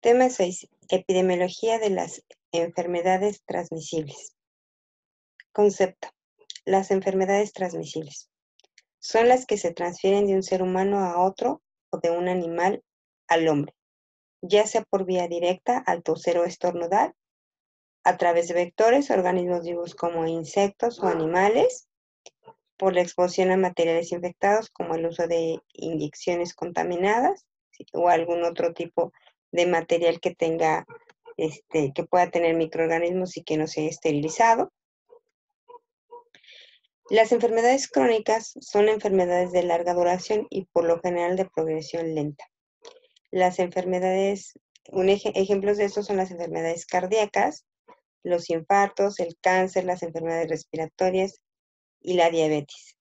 Tema 6. Epidemiología de las enfermedades transmisibles. Concepto. Las enfermedades transmisibles son las que se transfieren de un ser humano a otro o de un animal al hombre, ya sea por vía directa al toser o estornudar, a través de vectores, organismos vivos como insectos o animales, por la exposición a materiales infectados como el uso de inyecciones contaminadas o algún otro tipo de material que tenga que pueda tener microorganismos y que no sea esterilizado. Las enfermedades crónicas son enfermedades de larga duración y por lo general de progresión lenta. Las enfermedades, ejemplos de esto son las enfermedades cardíacas, los infartos, el cáncer, las enfermedades respiratorias y la diabetes.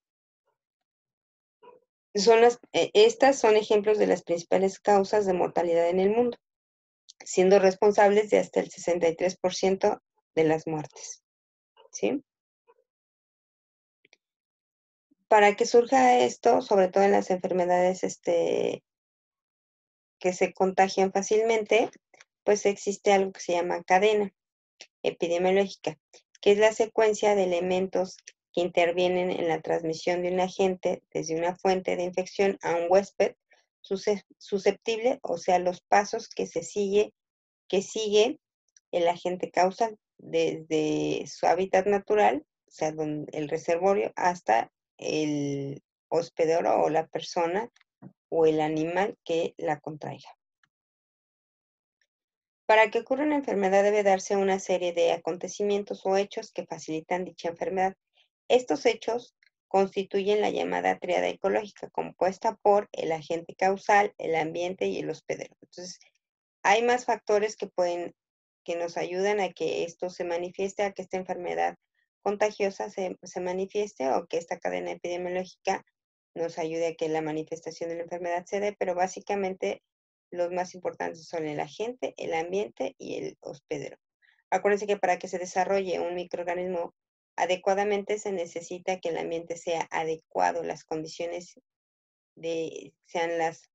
Estas son ejemplos de las principales causas de mortalidad en el mundo, siendo responsables de hasta el 63% de las muertes. ¿Sí? Para que surja esto, sobre todo en las enfermedades que se contagian fácilmente, pues existe algo que se llama cadena epidemiológica, que es la secuencia de elementos que intervienen en la transmisión de un agente desde una fuente de infección a un huésped susceptible, o sea, los pasos que sigue el agente causal desde su hábitat natural, o sea, el reservorio, hasta el hospedero o la persona o el animal que la contraiga. Para que ocurra una enfermedad debe darse una serie de acontecimientos o hechos que facilitan dicha enfermedad. Estos hechos constituyen la llamada tríada ecológica, compuesta por el agente causal, el ambiente y el hospedero. Entonces, hay más factores que nos ayudan a que esto se manifieste, a que esta enfermedad contagiosa se manifieste o que esta cadena epidemiológica nos ayude a que la manifestación de la enfermedad se dé, pero básicamente los más importantes son el agente, el ambiente y el hospedero. Acuérdense que para que se desarrolle un microorganismo adecuadamente se necesita que el ambiente sea adecuado, las condiciones sean las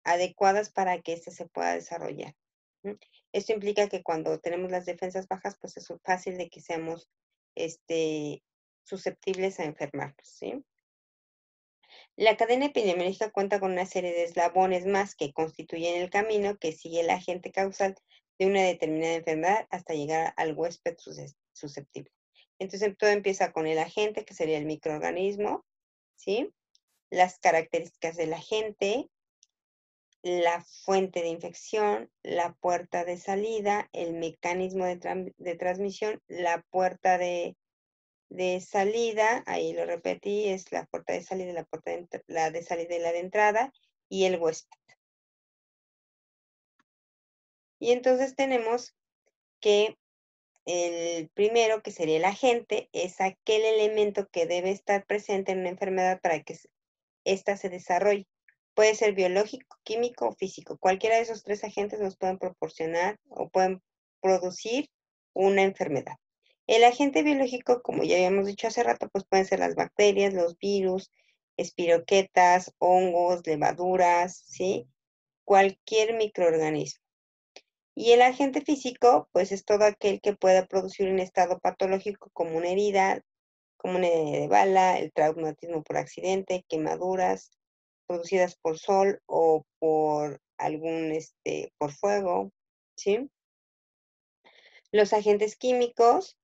adecuadas para que éste se pueda desarrollar. Esto implica que cuando tenemos las defensas bajas, pues es fácil de que seamos susceptibles a enfermarnos, ¿sí? La cadena epidemiológica cuenta con una serie de eslabones más que constituyen el camino que sigue el agente causal de una determinada enfermedad hasta llegar al huésped susceptible. Entonces todo empieza con el agente, que sería el microorganismo, ¿sí? Las características del agente, la fuente de infección, la puerta de salida, el mecanismo de transmisión, la puerta de salida, ahí lo repetí, es la puerta de salida, la de salida y la de entrada, y el huésped. Y entonces tenemos que el primero, que sería el agente, es aquel elemento que debe estar presente en una enfermedad para que ésta se desarrolle. Puede ser biológico, químico o físico. Cualquiera de esos tres agentes nos pueden proporcionar o pueden producir una enfermedad. El agente biológico, como ya habíamos dicho hace rato, pues pueden ser las bacterias, los virus, espiroquetas, hongos, levaduras, ¿sí? Cualquier microorganismo. Y el agente físico, pues es todo aquel que pueda producir un estado patológico como una herida de bala, el traumatismo por accidente, quemaduras producidas por sol o por por fuego, ¿sí? Los agentes químicos,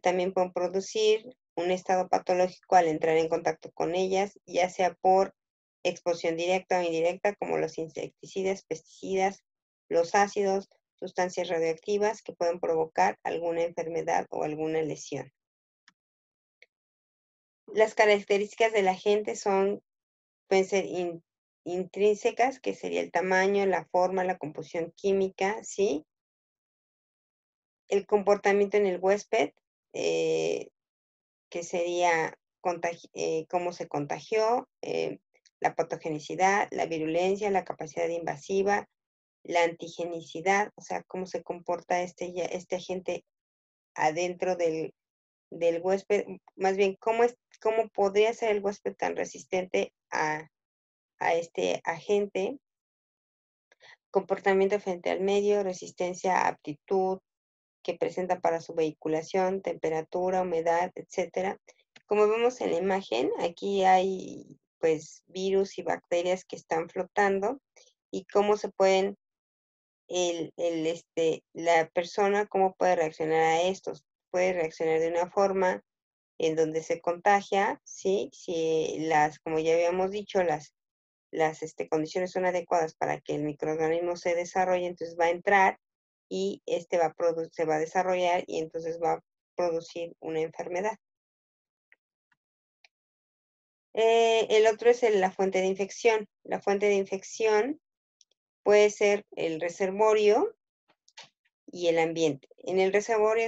también pueden producir un estado patológico al entrar en contacto con ellas, ya sea por exposición directa o indirecta, como los insecticidas, pesticidas, los ácidos, sustancias radioactivas que pueden provocar alguna enfermedad o alguna lesión. Las características del agente pueden ser intrínsecas, que sería el tamaño, la forma, la composición química, ¿sí? El comportamiento en el huésped, que sería cómo se contagió, la patogenicidad, la virulencia, la capacidad invasiva, la antigenicidad, o sea, cómo se comporta este agente adentro del huésped, más bien, cómo podría ser el huésped tan resistente a este agente, comportamiento frente al medio, resistencia, aptitud que presenta para su vehiculación, temperatura, humedad, etcétera. Como vemos en la imagen, aquí hay pues virus y bacterias que están flotando y cómo se pueden, la persona, cómo puede reaccionar a estos. Puede reaccionar de una forma en donde se contagia, ¿sí? Si como ya habíamos dicho, las condiciones son adecuadas para que el microorganismo se desarrolle, entonces va a entrar y se va a desarrollar y entonces va a producir una enfermedad. El otro es la fuente de infección. La fuente de infección puede ser el reservorio y el ambiente. En el reservorio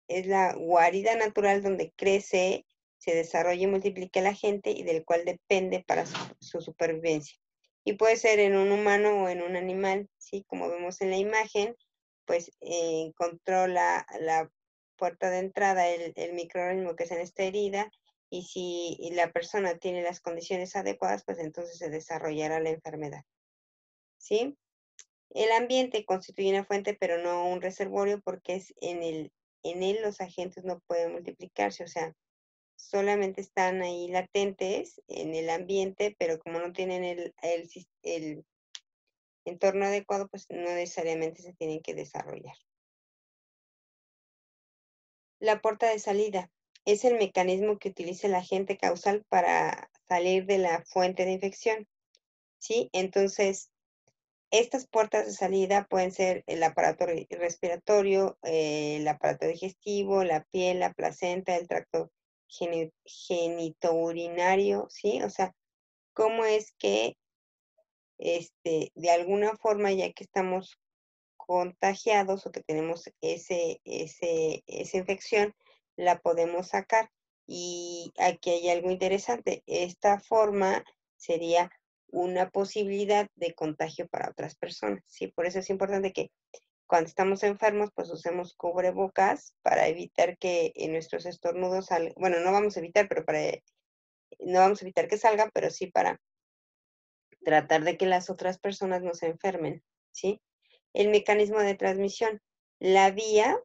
es la guarida natural donde crece, se desarrolla y multiplica la gente y del cual depende para su supervivencia. Y puede ser en un humano o en un animal, ¿sí? Como vemos en la imagen, pues encontró la puerta de entrada, el microorganismo que es en esta herida, y si la persona tiene las condiciones adecuadas, pues entonces se desarrollará la enfermedad, ¿sí? El ambiente constituye una fuente, pero no un reservorio, porque en él los agentes no pueden multiplicarse, o sea, solamente están ahí latentes en el ambiente, pero como no tienen el entorno adecuado, pues no necesariamente se tienen que desarrollar. La puerta de salida es el mecanismo que utiliza el agente causal para salir de la fuente de infección, ¿sí? Entonces, estas puertas de salida pueden ser el aparato respiratorio, el aparato digestivo, la piel, la placenta, el tracto genitourinario, ¿sí? O sea, cómo es que, de alguna forma, ya que estamos contagiados o que tenemos esa infección, la podemos sacar. Y aquí hay algo interesante. Esta forma sería una posibilidad de contagio para otras personas, ¿sí? Por eso es importante que cuando estamos enfermos, pues usemos cubrebocas para evitar que en nuestros estornudos salgan, bueno, no vamos a evitar, pero no vamos a evitar que salgan, pero sí para tratar de que las otras personas no se enfermen, ¿sí? El mecanismo de transmisión, la vía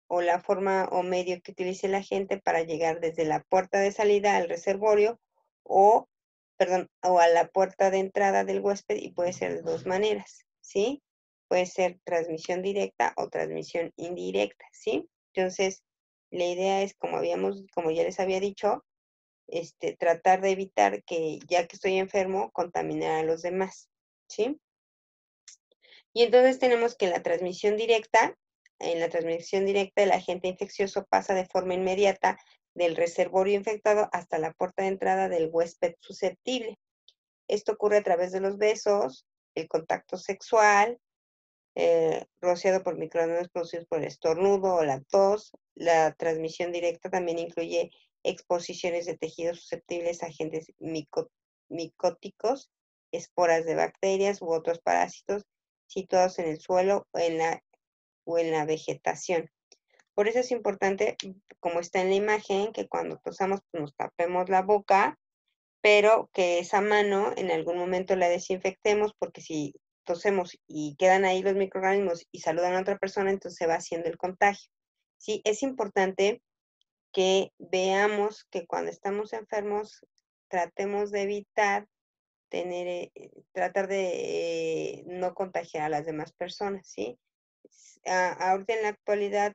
o la forma o medio que utilice la gente para llegar desde la puerta de salida al reservorio o, perdón, o a la puerta de entrada del huésped y puede ser de dos maneras, ¿sí? Puede ser transmisión directa o transmisión indirecta, ¿sí? Entonces, la idea es, como ya les había dicho, tratar de evitar que, ya que estoy enfermo, contaminar a los demás, ¿sí? Y entonces tenemos que en la transmisión directa, el agente infeccioso pasa de forma inmediata del reservorio infectado hasta la puerta de entrada del huésped susceptible. Esto ocurre a través de los besos, el contacto sexual, rociado por microorganismos producidos por el estornudo o la tos. La transmisión directa también incluye exposiciones de tejidos susceptibles a agentes micóticos, esporas de bacterias u otros parásitos situados en el suelo o en la vegetación. Por eso es importante, como está en la imagen, que cuando tosamos pues, nos tapemos la boca, pero que esa mano en algún momento la desinfectemos, porque si tosemos y quedan ahí los microorganismos y saludan a otra persona, entonces se va haciendo el contagio. Sí, es importante que veamos que cuando estamos enfermos tratemos de evitar tratar de no contagiar a las demás personas, ¿sí? Ahorita en la actualidad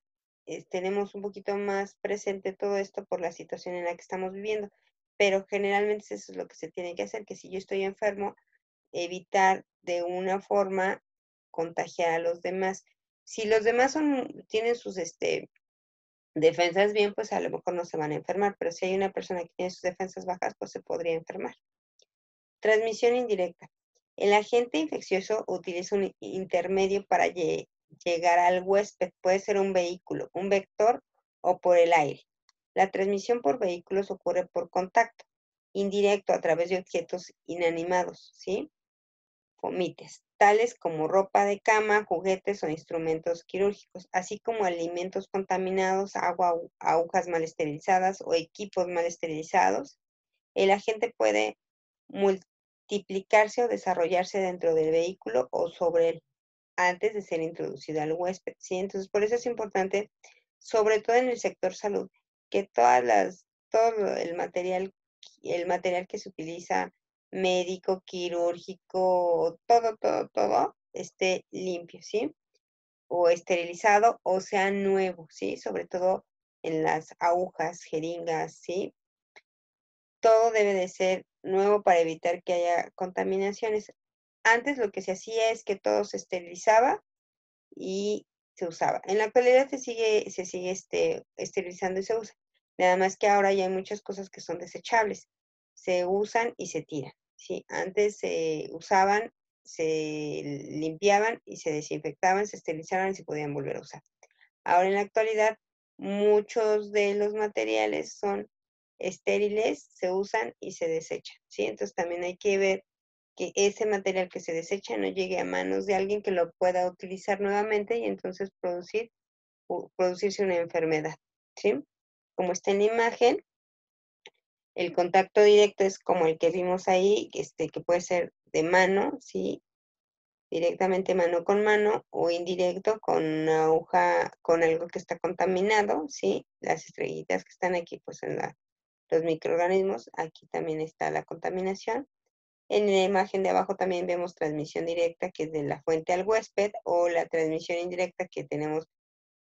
tenemos un poquito más presente todo esto por la situación en la que estamos viviendo, pero generalmente eso es lo que se tiene que hacer, que si yo estoy enfermo, evitar de una forma contagiar a los demás. Si los demás tienen sus defensas bien, pues a lo mejor no se van a enfermar, pero si hay una persona que tiene sus defensas bajas, pues se podría enfermar. Transmisión indirecta. El agente infeccioso utiliza un intermedio para llegar al huésped. Puede ser un vehículo, un vector o por el aire. La transmisión por vehículos ocurre por contacto indirecto a través de objetos inanimados, ¿sí? Fomites, tales como ropa de cama, juguetes o instrumentos quirúrgicos, así como alimentos contaminados, agua, agujas mal esterilizadas o equipos mal esterilizados. El agente puede multiplicarse o desarrollarse dentro del vehículo o sobre él antes de ser introducido al huésped, ¿sí? Entonces, por eso es importante, sobre todo en el sector salud, que todo el material que se utiliza médico, quirúrgico, todo esté limpio, ¿sí? O esterilizado o sea nuevo, ¿sí? Sobre todo en las agujas, jeringas, ¿sí? Todo debe de ser nuevo para evitar que haya contaminaciones. Antes lo que se hacía es que todo se esterilizaba y se usaba. En la actualidad se sigue esterilizando y se usa. Nada más que ahora ya hay muchas cosas que son desechables. Se usan y se tiran, ¿sí? Antes se usaban, se limpiaban y se desinfectaban, se esterilizaban y se podían volver a usar. Ahora en la actualidad, muchos de los materiales son estériles, se usan y se desechan, ¿sí? Entonces también hay que ver que ese material que se desecha no llegue a manos de alguien que lo pueda utilizar nuevamente y entonces producirse una enfermedad, ¿sí? Como está en la imagen, el contacto directo es como el que vimos ahí, que puede ser de mano, ¿sí? Directamente mano con mano o indirecto con una aguja, con algo que está contaminado, ¿sí? Las estrellitas que están aquí, pues los microorganismos, aquí también está la contaminación. En la imagen de abajo también vemos transmisión directa, que es de la fuente al huésped, o la transmisión indirecta, que tenemos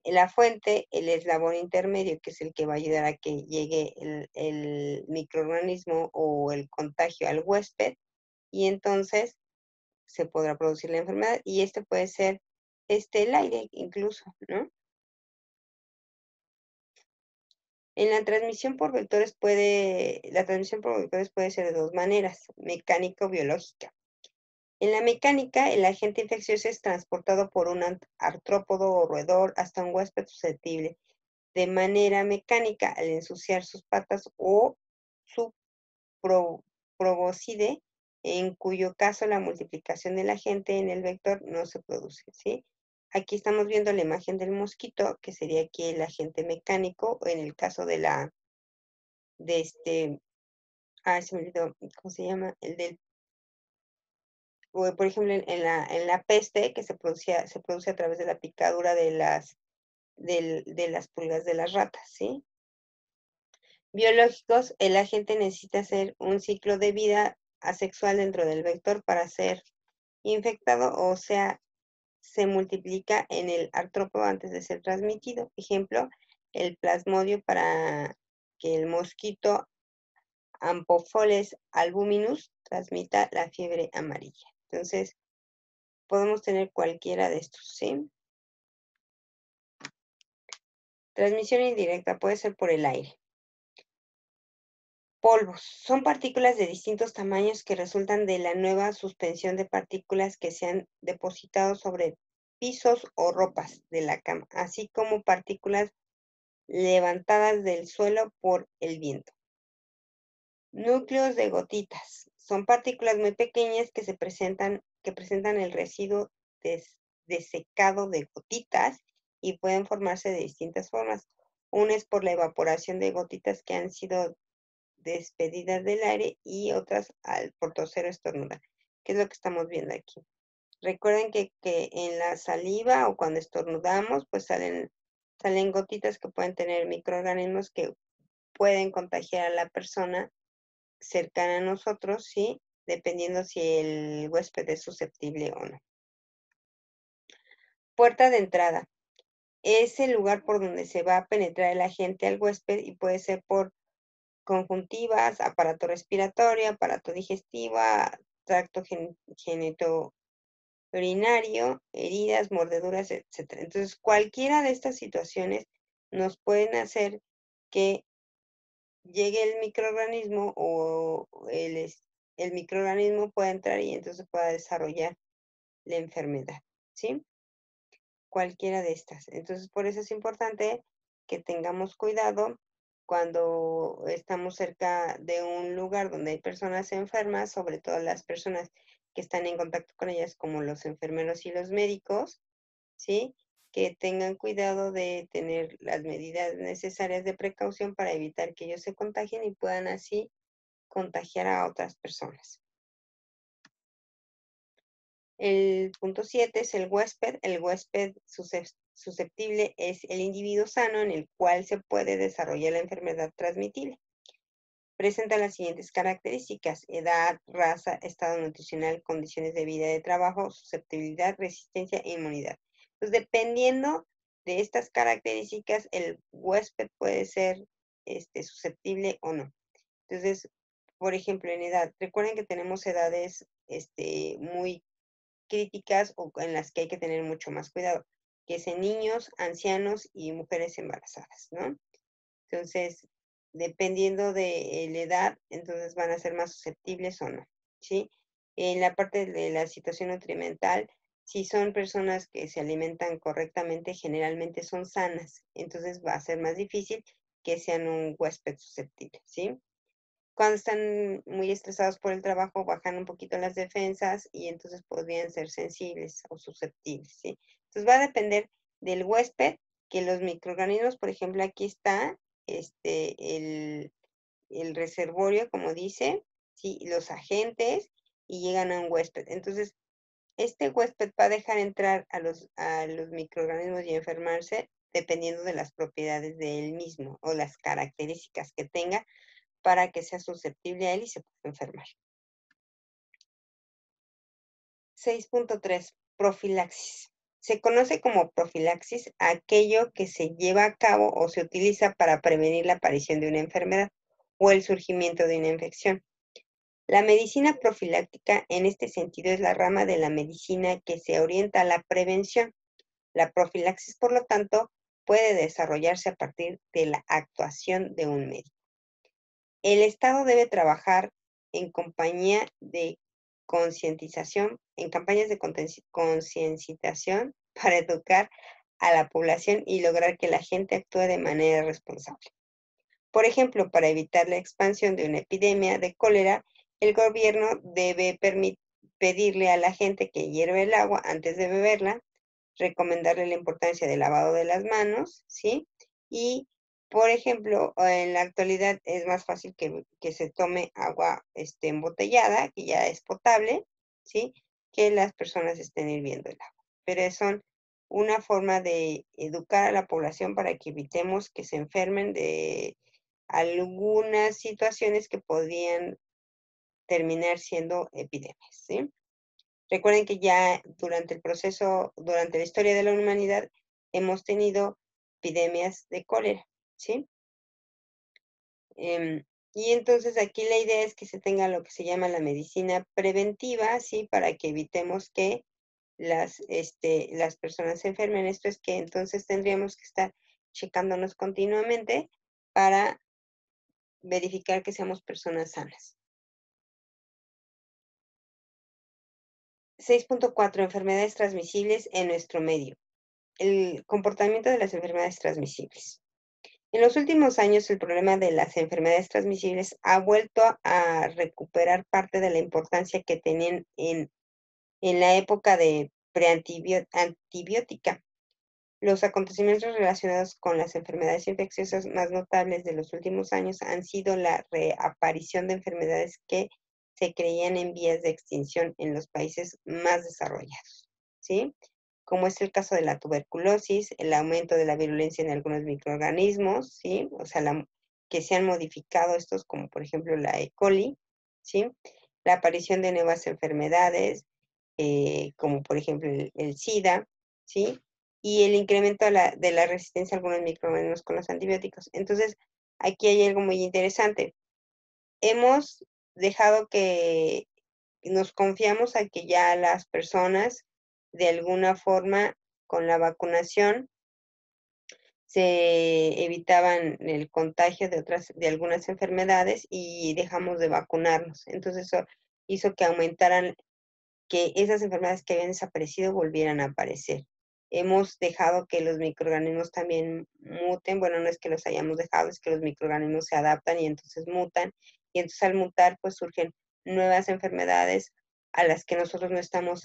en la fuente, el eslabón intermedio, que es el que va a ayudar a que llegue el microorganismo o el contagio al huésped, y entonces se podrá producir la enfermedad, y este puede ser el aire incluso, ¿no? La transmisión por vectores puede ser de dos maneras, mecánica o biológica. En la mecánica, el agente infeccioso es transportado por un artrópodo o roedor hasta un huésped susceptible de manera mecánica al ensuciar sus patas o su pro- probóscide, en cuyo caso la multiplicación del agente en el vector no se produce, ¿sí? Aquí estamos viendo la imagen del mosquito, que sería aquí el agente mecánico, o en el caso de se me olvidó, ¿cómo se llama? O, por ejemplo, en la peste, que se produce a través de la picadura de las pulgas de las ratas, ¿sí? Biológicos, el agente necesita hacer un ciclo de vida asexual dentro del vector para ser infectado, o sea, se multiplica en el artrópodo antes de ser transmitido. Ejemplo, el plasmodio para que el mosquito Ampopholes albuminus transmita la fiebre amarilla. Entonces, podemos tener cualquiera de estos, ¿sí? Transmisión indirecta puede ser por el aire. Polvos. Son partículas de distintos tamaños que resultan de la nueva suspensión de partículas que se han depositado sobre pisos o ropas de la cama, así como partículas levantadas del suelo por el viento. Núcleos de gotitas. Son partículas muy pequeñas que presentan el residuo desecado de gotitas y pueden formarse de distintas formas. Una es por la evaporación de gotitas que han sido despedidas del aire y otras por toser o estornudar, que es lo que estamos viendo aquí. Recuerden que en la saliva o cuando estornudamos, pues salen gotitas que pueden tener microorganismos que pueden contagiar a la persona cercana a nosotros, ¿sí? Dependiendo si el huésped es susceptible o no. Puerta de entrada. Es el lugar por donde se va a penetrar el agente al huésped y puede ser por conjuntivas, aparato respiratorio, aparato digestivo, tracto genitourinario, heridas, mordeduras, etcétera. Entonces, cualquiera de estas situaciones nos pueden hacer que llegue el microorganismo o el microorganismo pueda entrar y entonces pueda desarrollar la enfermedad, ¿sí? Cualquiera de estas. Entonces, por eso es importante que tengamos cuidado cuando estamos cerca de un lugar donde hay personas enfermas, sobre todo las personas que están en contacto con ellas, como los enfermeros y los médicos, ¿sí? Que tengan cuidado de tener las medidas necesarias de precaución para evitar que ellos se contagien y puedan así contagiar a otras personas. El punto 7 es el huésped. El huésped susceptible es el individuo sano en el cual se puede desarrollar la enfermedad transmitible. Presenta las siguientes características: edad, raza, estado nutricional, condiciones de vida y de trabajo, susceptibilidad, resistencia e inmunidad. Pues dependiendo de estas características, el huésped puede ser susceptible o no. Entonces, por ejemplo, en edad, recuerden que tenemos edades muy críticas o en las que hay que tener mucho más cuidado, que es en niños, ancianos y mujeres embarazadas, ¿no? Entonces, dependiendo de la edad, entonces van a ser más susceptibles o no, ¿sí? En la parte de la situación nutrimental, si son personas que se alimentan correctamente, generalmente son sanas, entonces va a ser más difícil que sean un huésped susceptible, ¿sí? Cuando están muy estresados por el trabajo, bajan un poquito las defensas y entonces podrían ser sensibles o susceptibles, ¿sí? Entonces va a depender del huésped, que los microorganismos, por ejemplo, aquí está el reservorio, como dice, ¿sí? Los agentes y llegan a un huésped. Entonces, este huésped va a dejar entrar a los microorganismos y enfermarse dependiendo de las propiedades de él mismo o las características que tenga para que sea susceptible a él y se pueda enfermar. 6.3. Profilaxis. Se conoce como profilaxis aquello que se lleva a cabo o se utiliza para prevenir la aparición de una enfermedad o el surgimiento de una infección. La medicina profiláctica en este sentido es la rama de la medicina que se orienta a la prevención. La profilaxis, por lo tanto, puede desarrollarse a partir de la actuación de un médico. El Estado debe trabajar en compañía de concientización, en campañas de concienciación para educar a la población y lograr que la gente actúe de manera responsable. Por ejemplo, para evitar la expansión de una epidemia de cólera, el gobierno debe pedirle a la gente que hierve el agua antes de beberla, recomendarle la importancia del lavado de las manos, ¿sí? Y, por ejemplo, en la actualidad es más fácil que se tome agua embotellada, que ya es potable, ¿sí? Que las personas estén hirviendo el agua. Pero son una forma de educar a la población para que evitemos que se enfermen de algunas situaciones que podrían terminar siendo epidemias, ¿sí? Recuerden que ya durante el proceso, durante la historia de la humanidad, hemos tenido epidemias de cólera, ¿sí? Em, y entonces aquí la idea es que se tenga lo que se llama la medicina preventiva, ¿sí? Para que evitemos que las personas se enfermen. Esto es que entonces tendríamos que estar checándonos continuamente para verificar que seamos personas sanas. 6.4. Enfermedades transmisibles en nuestro medio. El comportamiento de las enfermedades transmisibles. En los últimos años, el problema de las enfermedades transmisibles ha vuelto a recuperar parte de la importancia que tenían en la época de preantibiótica. Los acontecimientos relacionados con las enfermedades infecciosas más notables de los últimos años han sido la reaparición de enfermedades que se creían en vías de extinción en los países más desarrollados, ¿sí? Como es el caso de la tuberculosis, el aumento de la virulencia en algunos microorganismos, ¿sí? O sea, que se han modificado estos, como por ejemplo la E. coli, ¿sí? La aparición de nuevas enfermedades, como por ejemplo el SIDA, ¿sí? Y el incremento de la resistencia a algunos microorganismos con los antibióticos. Entonces, aquí hay algo muy interesante. Hemos dejado que nos confiamos a que ya las personas, de alguna forma, con la vacunación, se evitaban el contagio de algunas enfermedades y dejamos de vacunarnos. Entonces, eso hizo que aumentaran que esas enfermedades que habían desaparecido volvieran a aparecer. Hemos dejado que los microorganismos también muten, bueno, no es que los hayamos dejado, es que los microorganismos se adaptan y entonces mutan, y entonces al mutar pues surgen nuevas enfermedades a las que nosotros no estamos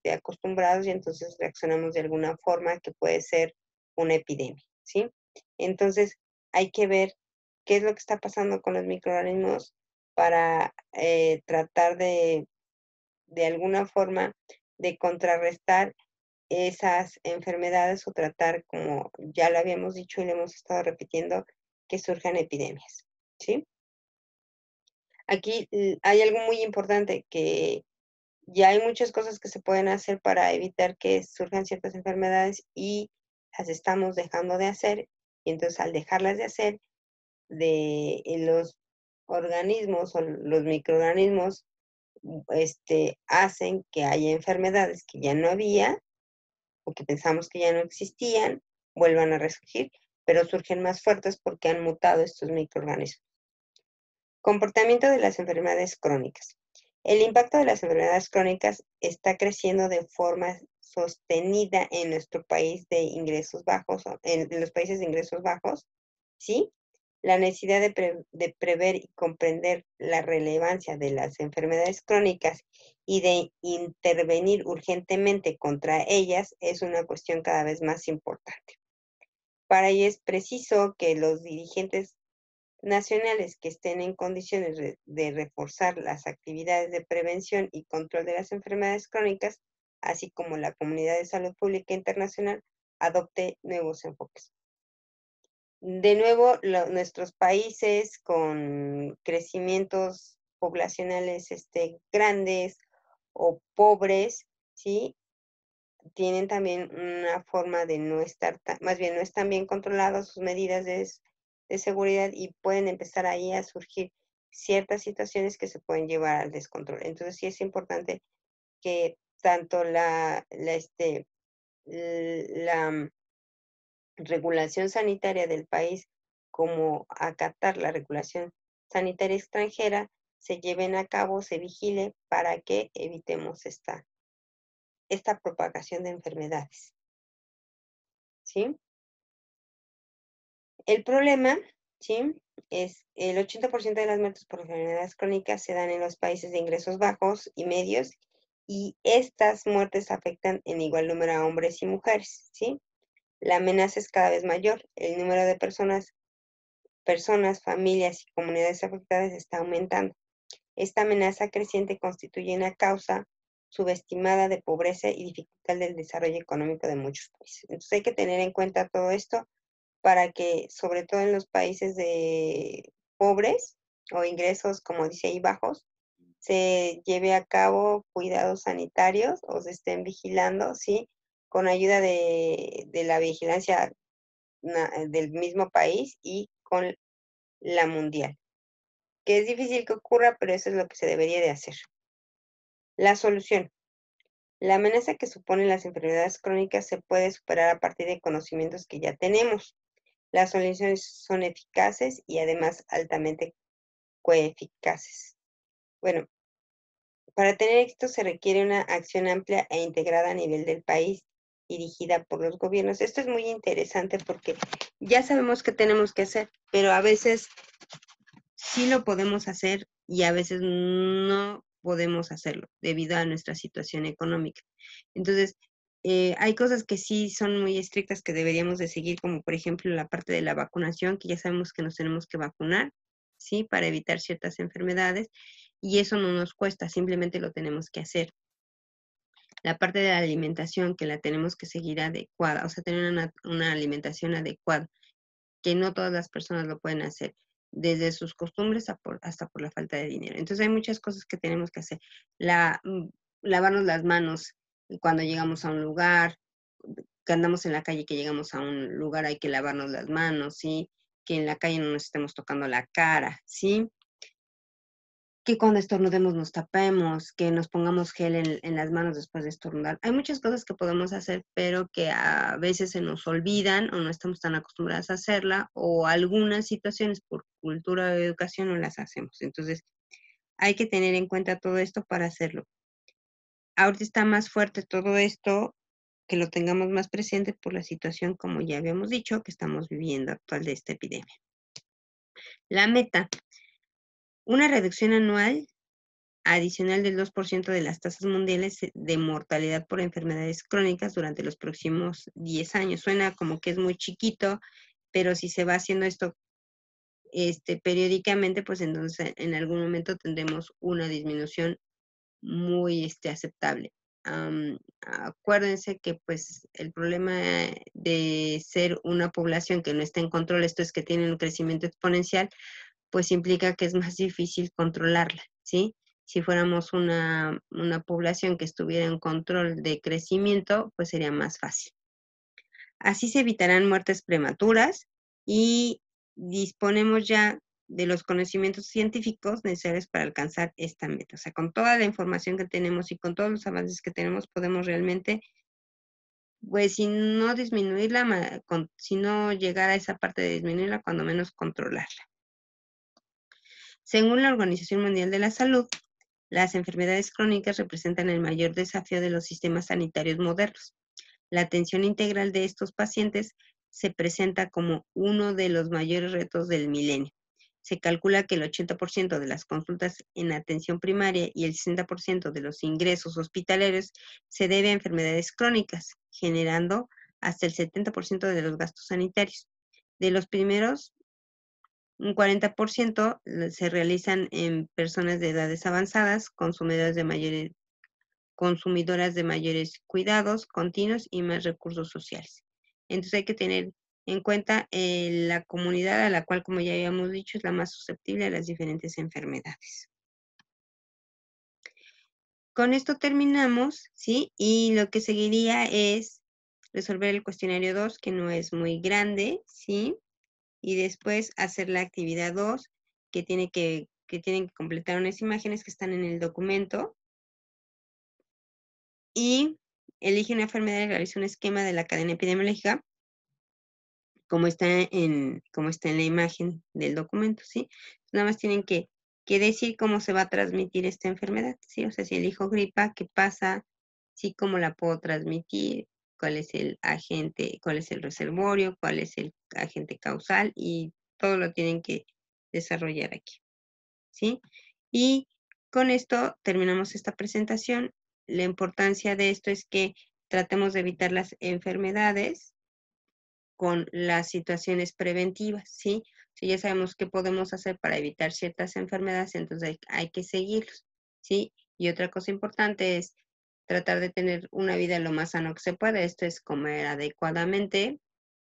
acostumbrados y entonces reaccionamos de alguna forma que puede ser una epidemia, ¿sí? Entonces hay que ver qué es lo que está pasando con los microorganismos para tratar de alguna forma de contrarrestar esas enfermedades o tratar, como ya lo habíamos dicho y lo hemos estado repitiendo, que surjan epidemias, ¿sí? Aquí hay algo muy importante, que ya hay muchas cosas que se pueden hacer para evitar que surjan ciertas enfermedades y las estamos dejando de hacer. Y entonces al dejarlas de hacer, los organismos o los microorganismos hacen que haya enfermedades que ya no había o que pensamos que ya no existían, vuelvan a resurgir, pero surgen más fuertes porque han mutado estos microorganismos. Comportamiento de las enfermedades crónicas. El impacto de las enfermedades crónicas está creciendo de forma sostenida en nuestro país de ingresos bajos, en los países de ingresos bajos, ¿sí? La necesidad de prever y comprender la relevancia de las enfermedades crónicas y de intervenir urgentemente contra ellas es una cuestión cada vez más importante. Para ello es preciso que los dirigentes nacionales que estén en condiciones de reforzar las actividades de prevención y control de las enfermedades crónicas, así como la comunidad de salud pública internacional, adopte nuevos enfoques. De nuevo, nuestros países con crecimientos poblacionales grandes o pobres, ¿sí? Tienen también una forma de no estar, más bien no están bien controladas sus medidas de seguridad y pueden empezar ahí a surgir ciertas situaciones que se pueden llevar al descontrol. Entonces sí es importante que tanto la regulación sanitaria del país como acatar la regulación sanitaria extranjera se lleven a cabo, se vigile para que evitemos esta propagación de enfermedades, ¿sí? El problema, ¿sí? Es el 80% de las muertes por enfermedades crónicas se dan en los países de ingresos bajos y medios, y estas muertes afectan en igual número a hombres y mujeres, ¿sí? La amenaza es cada vez mayor. El número de personas, familias y comunidades afectadas está aumentando. Esta amenaza creciente constituye una causa subestimada de pobreza y dificultad del desarrollo económico de muchos países. Entonces hay que tener en cuenta todo esto para que, sobre todo en los países de pobres o ingresos, como dice ahí, bajos, se lleve a cabo cuidados sanitarios o se estén vigilando, ¿sí? Con ayuda de la vigilancia del mismo país y con la mundial. Que es difícil que ocurra, pero eso es lo que se debería de hacer. La solución. La amenaza que suponen las enfermedades crónicas se puede superar a partir de conocimientos que ya tenemos. Las soluciones son eficaces y además altamente coeficaces. Bueno, para tener éxito se requiere una acción amplia e integrada a nivel del país, dirigida por los gobiernos. Esto es muy interesante porque ya sabemos qué tenemos que hacer, pero a veces sí lo podemos hacer y a veces no podemos hacerlo debido a nuestra situación económica. Entonces, hay cosas que sí son muy estrictas que deberíamos de seguir, como por ejemplo la parte de la vacunación, que ya sabemos que nos tenemos que vacunar, ¿sí? Para evitar ciertas enfermedades, y eso no nos cuesta, simplemente lo tenemos que hacer. La parte de la alimentación, que la tenemos que seguir adecuada, o sea, tener una alimentación adecuada, que no todas las personas lo pueden hacer, desde sus costumbres hasta por la falta de dinero. Entonces hay muchas cosas que tenemos que hacer. Lavarnos las manos cuando llegamos a un lugar, que andamos en la calle, que llegamos a un lugar, hay que lavarnos las manos, ¿sí? Que en la calle no nos estemos tocando la cara, ¿sí? Que cuando estornudemos nos tapemos, que nos pongamos gel en las manos después de estornudar. Hay muchas cosas que podemos hacer, pero que a veces se nos olvidan o no estamos tan acostumbradas a hacerla, o algunas situaciones por cultura o educación no las hacemos. Entonces, hay que tener en cuenta todo esto para hacerlo. Ahorita está más fuerte todo esto, que lo tengamos más presente por la situación, como ya habíamos dicho, que estamos viviendo actual de esta epidemia. La meta, una reducción anual adicional del 2% de las tasas mundiales de mortalidad por enfermedades crónicas durante los próximos 10 años. Suena como que es muy chiquito, pero si se va haciendo esto periódicamente, pues entonces en algún momento tendremos una disminución muy aceptable. Acuérdense que pues el problema de ser una población que no está en control, esto es que tiene un crecimiento exponencial, pues implica que es más difícil controlarla, ¿sí? Si fuéramos una población que estuviera en control de crecimiento, pues sería más fácil. Así se evitarán muertes prematuras y disponemos ya de los conocimientos científicos necesarios para alcanzar esta meta. O sea, con toda la información que tenemos y con todos los avances que tenemos, podemos realmente, pues, si no disminuirla, si no llegar a esa parte de disminuirla, cuando menos controlarla. Según la Organización Mundial de la Salud, las enfermedades crónicas representan el mayor desafío de los sistemas sanitarios modernos. La atención integral de estos pacientes se presenta como uno de los mayores retos del milenio. Se calcula que el 80% de las consultas en atención primaria y el 60% de los ingresos hospitalarios se debe a enfermedades crónicas, generando hasta el 70% de los gastos sanitarios. De los primeros, un 40% se realizan en personas de edades avanzadas, consumidoras de mayores cuidados continuos y más recursos sociales. Entonces hay que tener en cuenta la comunidad a la cual, como ya habíamos dicho, es la más susceptible a las diferentes enfermedades. Con esto terminamos, ¿sí? Y lo que seguiría es resolver el cuestionario 2, que no es muy grande, ¿sí? Y después hacer la actividad 2, que tienen que completar unas imágenes que están en el documento. Y elige una enfermedad y realiza un esquema de la cadena epidemiológica como está en la imagen del documento, ¿sí? Nada más tienen que decir cómo se va a transmitir esta enfermedad, ¿sí? O sea, si elijo gripa, ¿qué pasa? Sí, cómo la puedo transmitir, cuál es el agente, cuál es el reservorio, cuál es el agente causal, y todo lo tienen que desarrollar aquí, ¿sí? Y con esto terminamos esta presentación. La importancia de esto es que tratemos de evitar las enfermedades con las situaciones preventivas, ¿sí? Si ya sabemos qué podemos hacer para evitar ciertas enfermedades, entonces hay que seguirlos, ¿sí? Y otra cosa importante es tratar de tener una vida lo más sano que se pueda. Esto es comer adecuadamente,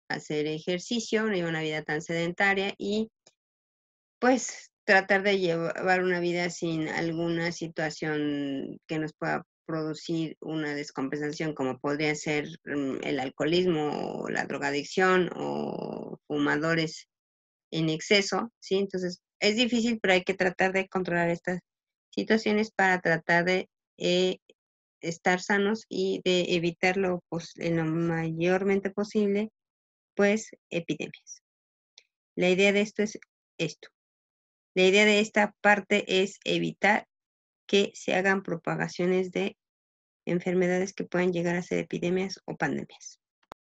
hacer ejercicio, no llevar una vida tan sedentaria y pues tratar de llevar una vida sin alguna situación que nos pueda producir una descompensación, como podría ser el alcoholismo o la drogadicción o fumadores en exceso, ¿sí? Entonces, es difícil, pero hay que tratar de controlar estas situaciones para tratar de eh, estar sanos y de evitar en lo mayormente posible, pues, epidemias. La idea de esto es esto. La idea de esta parte es evitar que se hagan propagaciones de enfermedades que puedan llegar a ser epidemias o pandemias.